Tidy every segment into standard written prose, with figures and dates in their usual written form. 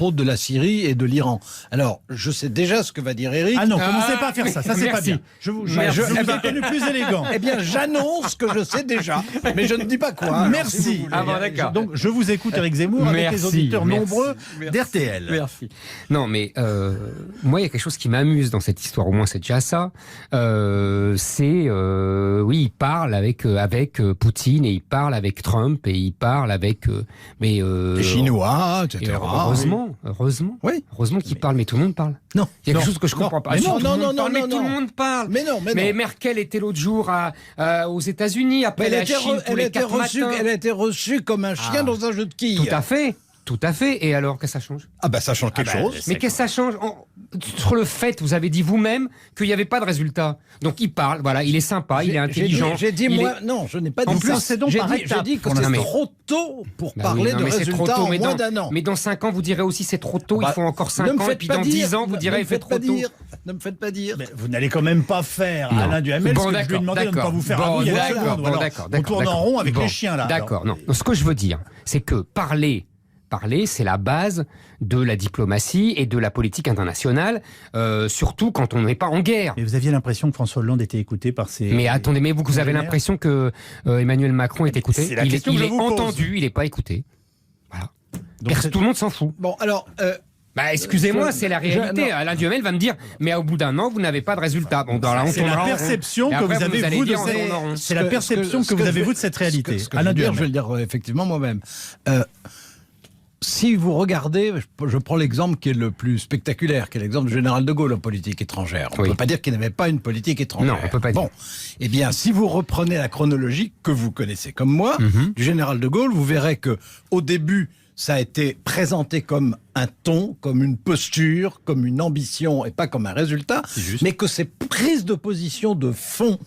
propos de la Syrie et de l'Iran. Alors, je sais déjà ce que va dire Éric. Ah non, commencez pas à faire ça, ça c'est pas bien. Je vous ai connu plus élégant. Eh bien, j'annonce que je sais déjà, mais je ne dis pas quoi. Merci. Si Ah bon, d'accord. Donc, je vous écoute, Éric Zemmour, avec les auditeurs nombreux d'RTL. Merci. Non, mais moi, il y a quelque chose qui m'amuse dans cette histoire, au moins c'est déjà ça. Oui, il parle avec Poutine et il parle avec Trump et il parle avec les Chinois, etc. Heureusement qu'il parle, mais tout le monde parle. Non. Il y a quelque chose que je comprends pas. Mais Tout non, le monde parle. Mais Merkel était l'autre jour aux États-Unis, après la Chine, tous les 4 matins. Elle a été reçue comme un chien dans un jeu de quilles. Tout à fait. Et alors, qu'est-ce que ça change? Ah bah ça change quelque chose. Mais qu'est-ce que ça change sur le fait, vous avez dit vous-même qu'il n'y avait pas de résultat. Donc il parle, voilà, il est sympa, il est intelligent. Non, je n'ai pas dit en plus, ça. c'est donc par étapes. J'ai dit que c'est trop tôt pour parler de résultats en moins d'un an. Mais dans 5 ans, vous direz aussi c'est trop tôt, il faut encore 5 ans, et puis dans 10 ans, vous direz il fait trop tôt. Ne me faites pas dire. Mais vous n'allez quand même pas faire Alain Duhamel ce que je lui ai demandé de ne pas vous faire à vous il y a 2 secondes. On tourne en rond avec les chiens là. D'accord, non. Ce que je veux dire, c'est que parler, c'est la base de la diplomatie et de la politique internationale, surtout quand on n'est pas en guerre. Mais vous aviez l'impression que François Hollande était écouté par ses... Mais attendez, mais vous avez l'impression que Emmanuel Macron est écouté? Il est entendu, il n'est pas écouté. Voilà. Donc tout le monde s'en fout. Bon, alors... excusez-moi, c'est la réalité. Alain Duhamel va me dire, mais au bout d'un an, vous n'avez pas de résultat. Bon, c'est la perception que vous avez vous de cette... C'est la perception que vous avez vous de cette réalité. Alain Duhamel, je vais le dire effectivement moi-même. Si vous regardez, je prends l'exemple qui est le plus spectaculaire, qui est l'exemple du général de Gaulle en politique étrangère. On ne peut pas dire qu'il n'avait pas une politique étrangère. Non, on peut pas dire. Bon, eh bien, si vous reprenez la chronologie que vous connaissez comme moi, du général de Gaulle, vous verrez que au début, ça a été présenté comme un ton, comme une posture, comme une ambition et pas comme un résultat, mais que ces prises de position de fond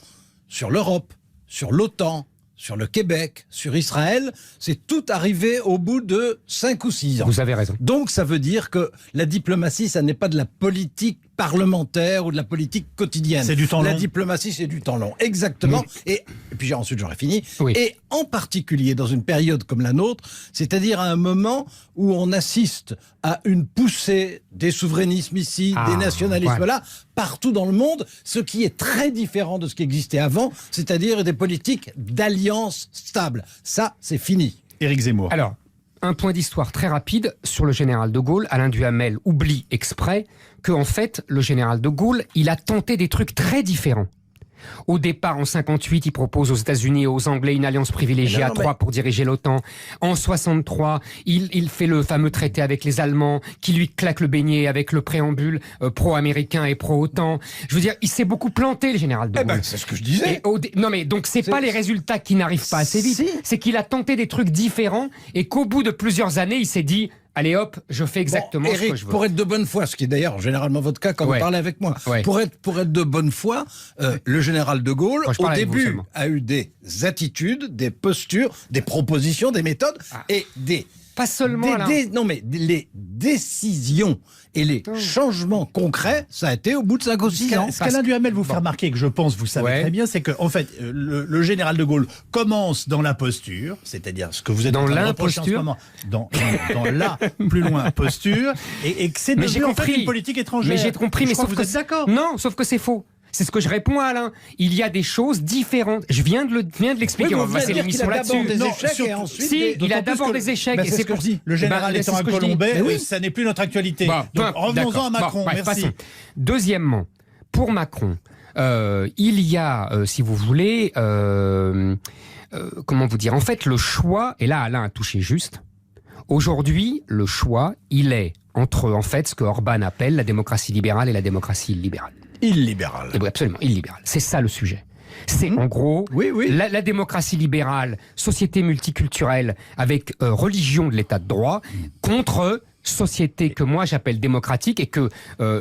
sur l'Europe, sur l'OTAN, sur le Québec, sur Israël, c'est tout arrivé au bout de 5 ou 6 ans. Vous avez raison. Donc ça veut dire que la diplomatie, ça n'est pas de la politique parlementaire ou de la politique quotidienne. C'est du temps long. La diplomatie, c'est du temps long. Exactement. Et puis ensuite, j'aurais fini. Oui. Et en particulier dans une période comme la nôtre, c'est-à-dire à un moment où on assiste à une poussée des souverainismes ici, des nationalismes là, partout dans le monde, ce qui est très différent de ce qui existait avant, c'est-à-dire des politiques d'alliance stable. Ça, c'est fini. Éric Zemmour. Alors, un point d'histoire très rapide sur le général de Gaulle. Alain Duhamel oublie exprès que, en fait, le général de Gaulle, il a tenté des trucs très différents. Au départ, en 58, il propose aux États-Unis et aux Anglais une alliance privilégiée à 3 pour diriger l'OTAN. En 63, il fait le fameux traité avec les Allemands qui lui claque le beignet avec le préambule pro-américain et pro-OTAN. Je veux dire, il s'est beaucoup planté, le général de Gaulle. C'est ce que je disais. Non mais donc c'est pas les résultats qui n'arrivent pas assez vite, c'est qu'il a tenté des trucs différents et qu'au bout de plusieurs années, il s'est dit... Allez hop, je fais exactement ce que je veux. Pour être de bonne foi, ce qui est d'ailleurs généralement votre cas quand vous parlez avec moi, pour être de bonne foi, le général de Gaulle, au début, a eu des attitudes, des postures, des propositions, des méthodes et des... Pas seulement les décisions et les changements concrets, ça a été au bout de 5 ou 6 ans. Ce qu'Alain Duhamel vous fait remarquer, que je pense vous savez très bien, c'est que en fait, le général de Gaulle commence dans la posture, c'est-à-dire ce que vous êtes en train de reprocher en ce moment, dans la plus loin posture, et que c'est devenu en fait une politique étrangère. Mais j'ai compris, mais sauf que vous êtes d'accord. Non, sauf que c'est faux. C'est ce que je réponds à Alain. Il y a des choses différentes. Je viens de l'expliquer. On va passer l'émission là-dessus. Il a d'abord des échecs. C'est ce que je dis. Le général étant un Colombais, ça n'est plus notre actualité. Donc revenons-en à Macron. Merci. Deuxièmement, pour Macron, il y a, si vous voulez, comment vous dire, en fait, le choix, et là Alain a touché juste, aujourd'hui, le choix, il est entre, en fait, ce que Orban appelle la démocratie libérale et la démocratie illibérale. Illibéral. Oui, absolument, illibéral. C'est ça le sujet. C'est en gros la démocratie libérale, société multiculturelle avec religion de l'état de droit contre société que moi j'appelle démocratique et que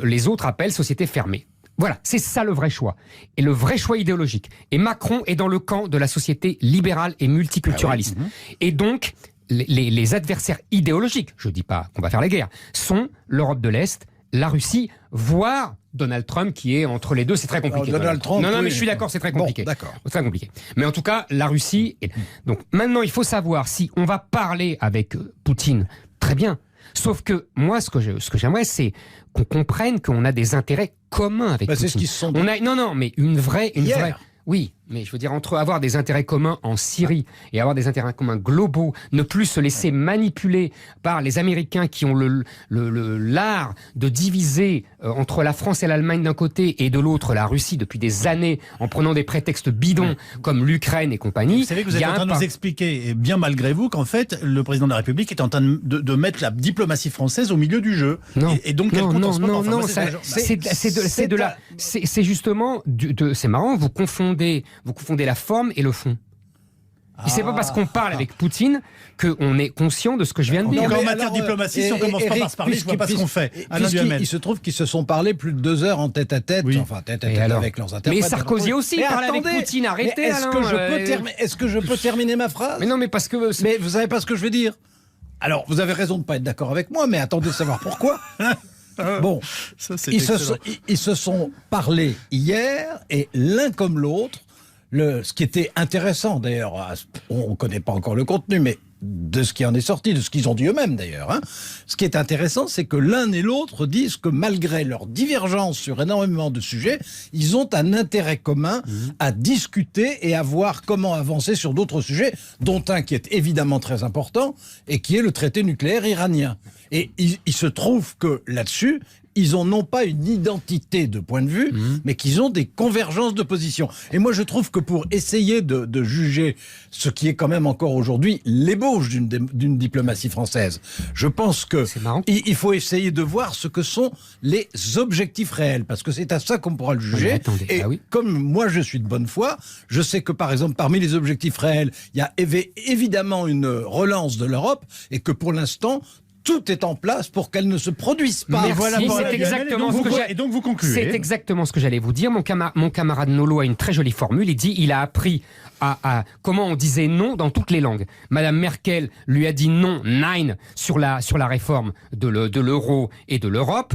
les autres appellent société fermée. Voilà, c'est ça le vrai choix. Et le vrai choix idéologique. Et Macron est dans le camp de la société libérale et multiculturaliste. Et donc, les adversaires idéologiques, je ne dis pas qu'on va faire la guerre, sont l'Europe de l'Est, la Russie, voire Donald Trump qui est entre les deux. C'est très compliqué. Donald Trump, non, mais je suis d'accord, c'est très compliqué. Bon, d'accord. C'est très compliqué. Mais en tout cas, la Russie... Donc maintenant, il faut savoir si on va parler avec Poutine, très bien. Sauf que moi, ce que j'aimerais, c'est qu'on comprenne qu'on a des intérêts communs avec Poutine. C'est ce qu'ils se sont... Non, mais une vraie... Oui, mais je veux dire, entre avoir des intérêts communs en Syrie et avoir des intérêts communs globaux, ne plus se laisser manipuler par les Américains qui ont l'art de diviser entre la France et l'Allemagne d'un côté et de l'autre la Russie depuis des années en prenant des prétextes bidons comme l'Ukraine et compagnie. Vous savez que vous êtes en train de nous expliquer, et bien malgré vous, qu'en fait, le président de la République est en train de mettre la diplomatie française au milieu du jeu. Non. Et donc, c'est justement, c'est marrant, vous confondez la forme et le fond. Et c'est pas parce qu'on parle avec Poutine qu'on est conscient de ce que je viens de dire. En matière de diplomatie, si on commence pas par se parler, je vois pas ce qu'on fait. Il se trouve qu'ils se sont parlé plus de 2 heures en tête-à-tête, avec leurs interprètes. Mais Sarkozy aussi parlait avec Poutine, arrêtez Est-ce que je peux terminer ma phrase? Mais non, mais parce que... Mais vous savez pas ce que je veux dire? Alors, vous avez raison de pas être d'accord avec moi, mais attendez de savoir pourquoi. Bon, ils se sont parlé hier, et l'un comme l'autre, ce qui était intéressant d'ailleurs, on ne connaît pas encore le contenu, mais de ce qui en est sorti, de ce qu'ils ont dit eux-mêmes d'ailleurs, ce qui est intéressant, c'est que l'un et l'autre disent que malgré leur divergence sur énormément de sujets, ils ont un intérêt commun à discuter et à voir comment avancer sur d'autres sujets, dont un qui est évidemment très important et qui est le traité nucléaire iranien. Et il se trouve que là-dessus, ils ont non pas une identité de point de vue, mais qu'ils ont des convergences de position. Et moi, je trouve que pour essayer de juger ce qui est quand même encore aujourd'hui l'ébauche d'une diplomatie française, je pense que il faut essayer de voir ce que sont les objectifs réels, parce que c'est à ça qu'on pourra le juger. Comme moi, je suis de bonne foi, je sais que, par exemple, parmi les objectifs réels, il y a évidemment une relance de l'Europe, et que pour l'instant, tout est en place pour qu'elle ne se produise pas. Mais voilà, c'est exactement ce que et donc vous concluez. C'est exactement ce que j'allais vous dire. Mon camarade Nolo a une très jolie formule. Il dit, il a appris à comment on disait non dans toutes les langues. Madame Merkel lui a dit non, nein, sur la réforme de l'euro et de l'Europe.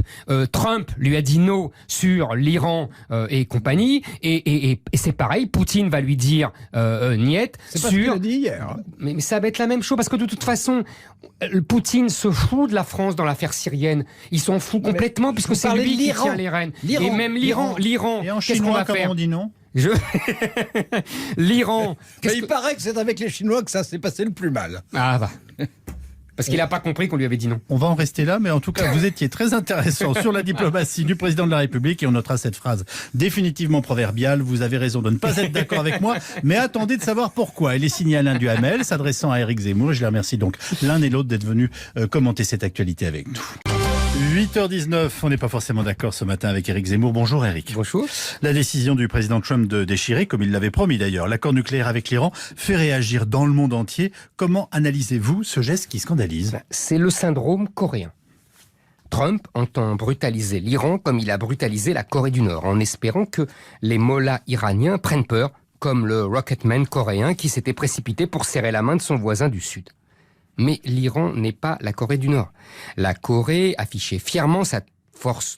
Trump lui a dit non sur l'Iran et compagnie. Et c'est pareil, Poutine va lui dire niet. C'est pas ce qu'il a dit hier. Mais ça va être la même chose, parce que de toute façon, Poutine se fout de la France dans l'affaire syrienne. Il s'en fout complètement, puisque c'est lui qui tient les rênes. Et même l'Iran. Et en chinois, comment on dit non? L'Iran. Il paraît que c'est avec les Chinois que ça s'est passé le plus mal. Ah bah. Parce qu'il n'a pas compris qu'on lui avait dit non. On va en rester là, mais en tout cas, vous étiez très intéressant sur la diplomatie du président de la République, et on notera cette phrase définitivement proverbiale. Vous avez raison de ne pas être d'accord avec moi, mais attendez de savoir pourquoi. Elle est signée Alain Duhamel, s'adressant à Éric Zemmour. Je les remercie donc l'un et l'autre d'être venus commenter cette actualité avec nous. 8h19, on n'est pas forcément d'accord ce matin avec Éric Zemmour. Bonjour Éric. Bonjour. La décision du président Trump de déchirer, comme il l'avait promis d'ailleurs, l'accord nucléaire avec l'Iran fait réagir dans le monde entier. Comment analysez-vous ce geste qui scandalise? C'est le syndrome coréen. Trump entend brutaliser l'Iran comme il a brutalisé la Corée du Nord, en espérant que les mollahs iraniens prennent peur, comme le Rocketman coréen qui s'était précipité pour serrer la main de son voisin du Sud. Mais l'Iran n'est pas la Corée du Nord. La Corée affichait fièrement sa force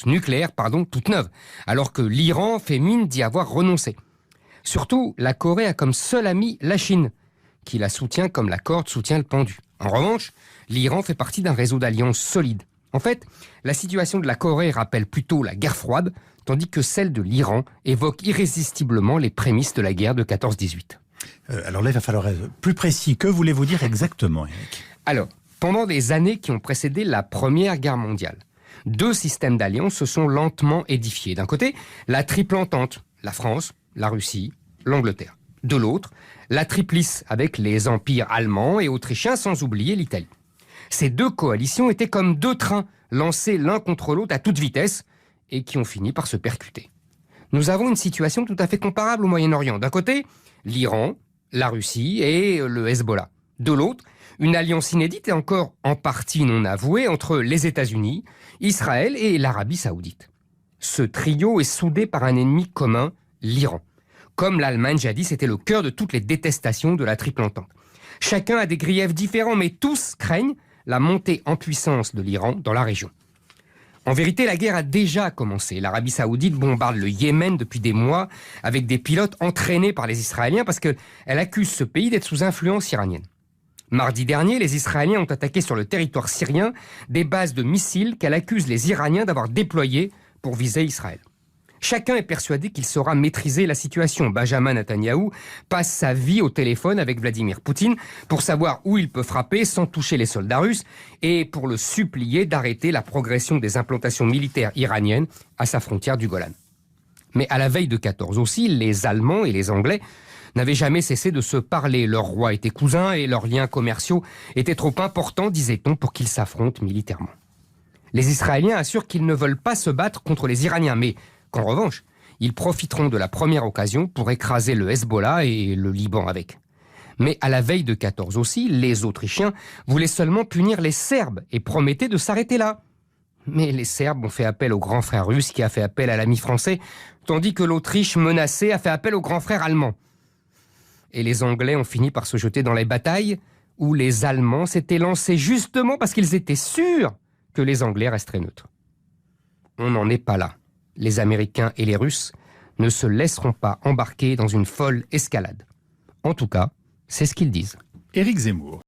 nucléaire, toute neuve, alors que l'Iran fait mine d'y avoir renoncé. Surtout, la Corée a comme seul ami la Chine, qui la soutient comme la corde soutient le pendu. En revanche, l'Iran fait partie d'un réseau d'alliances solides. En fait, la situation de la Corée rappelle plutôt la guerre froide, tandis que celle de l'Iran évoque irrésistiblement les prémices de la guerre de 14-18. Alors là, il va falloir être plus précis. Que voulez-vous dire exactement, Éric? Alors, pendant des années qui ont précédé la Première Guerre mondiale, 2 systèmes d'alliance se sont lentement édifiés. D'un côté, la triple entente, la France, la Russie, l'Angleterre. De l'autre, la triplice avec les empires allemands et autrichiens, sans oublier l'Italie. Ces 2 coalitions étaient comme 2 trains lancés l'un contre l'autre à toute vitesse et qui ont fini par se percuter. Nous avons une situation tout à fait comparable au Moyen-Orient. D'un côté, l'Iran, la Russie et le Hezbollah. De l'autre, une alliance inédite et encore en partie non avouée entre les États-Unis, Israël et l'Arabie saoudite. Ce trio est soudé par un ennemi commun, l'Iran. Comme l'Allemagne jadis était le cœur de toutes les détestations de la triple entente. Chacun a des griefs différents, mais tous craignent la montée en puissance de l'Iran dans la région. En vérité, la guerre a déjà commencé. L'Arabie saoudite bombarde le Yémen depuis des mois avec des pilotes entraînés par les Israéliens parce qu'elle accuse ce pays d'être sous influence iranienne. Mardi dernier, les Israéliens ont attaqué sur le territoire syrien des bases de missiles qu'elle accuse les Iraniens d'avoir déployées pour viser Israël. Chacun est persuadé qu'il saura maîtriser la situation. Benjamin Netanyahou passe sa vie au téléphone avec Vladimir Poutine pour savoir où il peut frapper sans toucher les soldats russes et pour le supplier d'arrêter la progression des implantations militaires iraniennes à sa frontière du Golan. Mais à la veille de 14 aussi, les Allemands et les Anglais n'avaient jamais cessé de se parler. Leurs rois étaient cousins et leurs liens commerciaux étaient trop importants, disait-on, pour qu'ils s'affrontent militairement. Les Israéliens assurent qu'ils ne veulent pas se battre contre les Iraniens, mais qu'en revanche, ils profiteront de la première occasion pour écraser le Hezbollah et le Liban avec. Mais à la veille de 14 aussi, les Autrichiens voulaient seulement punir les Serbes et promettaient de s'arrêter là. Mais les Serbes ont fait appel au grand frère russe qui a fait appel à l'ami français, tandis que l'Autriche menacée a fait appel au grand frère allemand. Et les Anglais ont fini par se jeter dans les batailles où les Allemands s'étaient lancés justement parce qu'ils étaient sûrs que les Anglais resteraient neutres. On n'en est pas là. Les Américains et les Russes ne se laisseront pas embarquer dans une folle escalade. En tout cas, c'est ce qu'ils disent. Éric Zemmour.